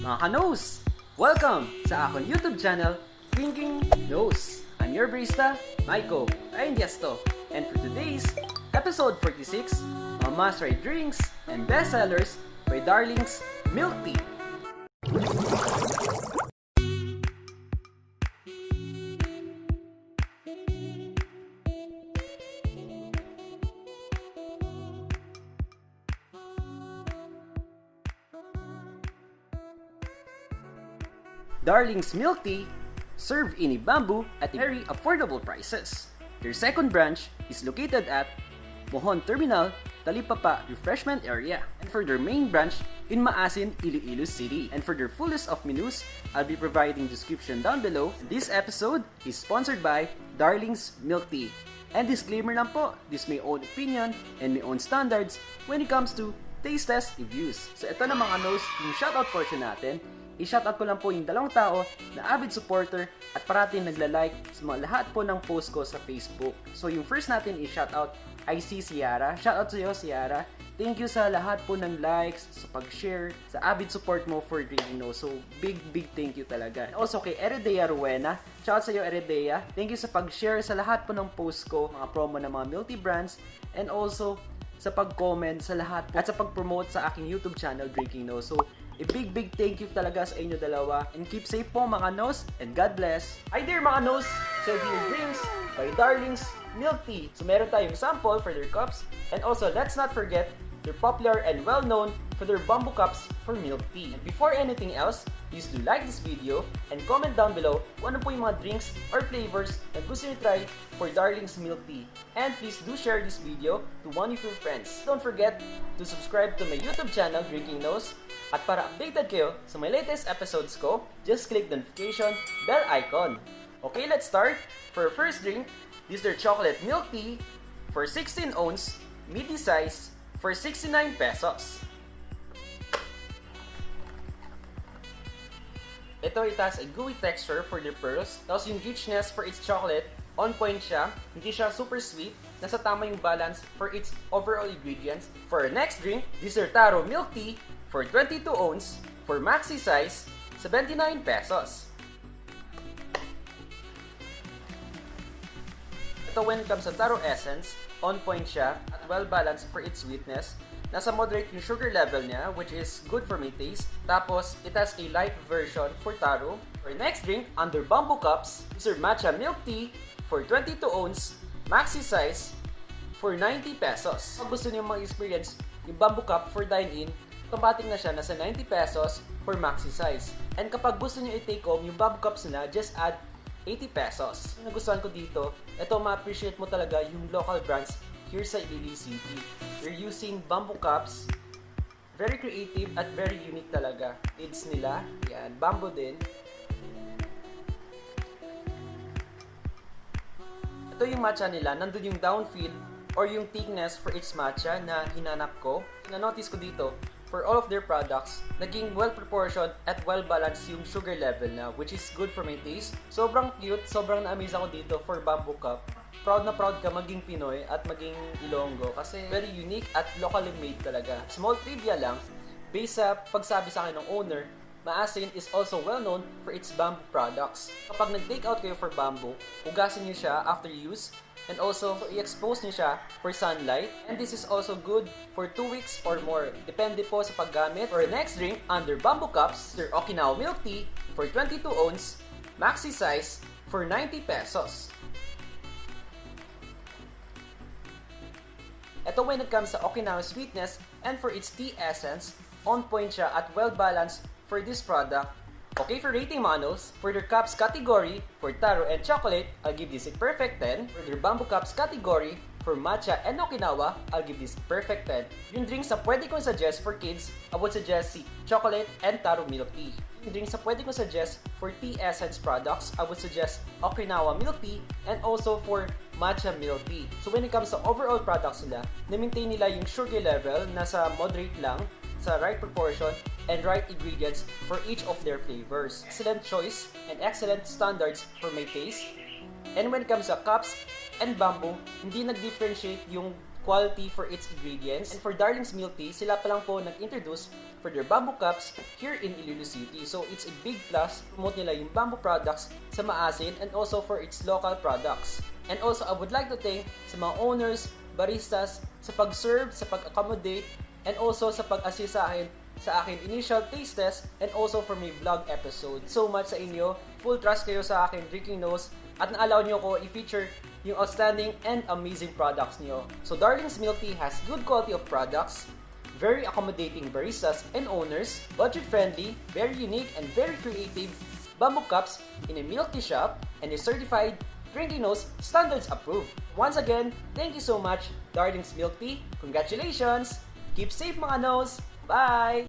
Mga ka-nose! Welcome sa akong YouTube channel, Drinking Nose. I'm your barista, Maiko Aindiesto. And for today's episode 46, mga must-try drinks and bestsellers by Darlings Milktea. Darlings Milktea serve in a bamboo at very affordable prices. Their second branch is located at Mohon Terminal, Talipapa Refreshment Area, and for their main branch in Maasin, Iloilo City. And for their full list of menus, I'll be providing description down below. This episode is sponsored by Darlings Milktea. And disclaimer lang po, this may own opinion and may own standards when it comes to taste test reviews. So ito na mga nose, yung shoutout portion natin. I-shoutout ko lang po yung dalawang tao na avid supporter at parating nagla-like sa mga lahat po ng post ko sa Facebook. So yung first natin i-shoutout ay si Ciara. Shoutout sa iyo, Ciara. Thank you sa lahat po ng likes, sa pag-share, sa avid support mo for Drinking Nose. So big thank you talaga. Also kay Eredea Ruena. Shoutout sa iyo, Eredea. Thank you sa pag-share sa lahat po ng post ko, mga promo ng mga Milktea brands, and also sa pag-comment sa lahat po at sa pag-promote sa aking YouTube channel, Drinking Nose. So a big thank you talaga sa inyo dalawa. And keep safe po mga nose, and God bless. Hi there mga nose! Serving your drinks by Darlings Milktea. So meron tayong sample for their cups. And also, let's not forget, they're popular and well-known for their bamboo cups for milk tea. And before anything else, please do like this video and comment down below kung ano po yung mga drinks or flavors na gusto nyo try for Darlings Milktea. And please do share this video to one of your friends. Don't forget to subscribe to my YouTube channel, Drinking Nose. At para updated kayo sa my latest episodes ko, just click the notification bell icon. Okay, let's start. For our first drink, this is their chocolate milk tea for 16 ounce, Midi size, for 69 pesos. Ito it has a gooey texture for the pearls. Tapos yung richness for its chocolate, on point siya. Hindi siya super sweet. Nasa tama yung balance for its overall ingredients. For our next drink, this is Taro Milktea for 22 ounce, for Maxi size, 79 pesos. Ito when it comes sa Taro Essence, on point siya at well balanced for its sweetness. Nasa moderate yung sugar level niya, which is good for my taste. Tapos, it has a light version for Taro. For next drink, under bamboo cups, is our Matcha Milktea for 22 ounce, Maxi size, for 90 pesos. Kung gusto niyo mag-experience yung bamboo cup for dine-in, automatic na siya, nasa 90 pesos for Maxi size. And kapag gusto niyo i-take home yung bamboo cups nila, just add 80 pesos. Yung nagustuhan ko dito, ito ma-appreciate mo talaga yung local brands here sa Iloilo City. They're using bamboo cups, very creative at very unique talaga. Lids nila, yan, bamboo din. Ito yung matcha nila, nandun yung downfield or yung thickness for its matcha na hinanap ko. Na-notice ko dito, for all of their products, naging well-proportioned at well-balanced yung sugar level na, which is good for my taste. Sobrang cute, sobrang na-amaze ako dito for bamboo cup. Proud na proud ka maging Pinoy at maging Ilonggo kasi very unique at locally made talaga. Small trivia lang, based sa pagsabi sa akin ng owner, Maasin is also well-known for its bamboo products. Kapag nag-take out kayo for bamboo, hugasin niyo siya after use, and also i-expose niyo siya for sunlight. And this is also good for 2 weeks or more. Depende po sa paggamit. For next drink, under bamboo cups, their Okinawa Milktea for 22 ounce, Maxi size, for 90 pesos. Ito when it comes sa Okinawa sweetness and for its tea essence, on point siya at well-balanced for this product. Okay, for rating manos, for their cups category, for Taro and chocolate, I'll give this a perfect 10. For their bamboo cups category, for matcha and Okinawa, I'll give this perfect 10. Yung drinks na pwede kong suggest for kids, I would suggest si chocolate and Taro Milktea. Yung drinks na pwede kong suggest for tea essence products, I would suggest Okinawa Milktea and also for Matcha Milktea. So when it comes to overall products nila, na-maintain nila yung sugar level, nasa moderate lang, sa right proportion and right ingredients for each of their flavors. Excellent choice and excellent standards for my taste. And when it comes to cups and bamboo, hindi nag-differentiate yung quality for its ingredients. And for Darlings Milktea, sila pa lang po nag-introduce for their bamboo cups here in Iloilo City. So it's a big plus, promote nila yung bamboo products sa Maasin and also for its local products. And also, I would like to thank sa mga owners, baristas, sa pag-serve, sa pag-accommodate, and also sa pag-assist sa akin initial taste test, and also for my vlog episode. So much sa inyo. Full trust kayo sa akin drinking nose at na-allow nyo ko i-feature yung outstanding and amazing products nyo. So Darlings Milktea has good quality of products, very accommodating baristas and owners, budget-friendly, very unique and very creative bamboo cups in a milk tea shop, and is certified drinking nose standards approved. Once again, thank you so much, Darlings Milktea. Congratulations! Keep safe mga nose! Bye!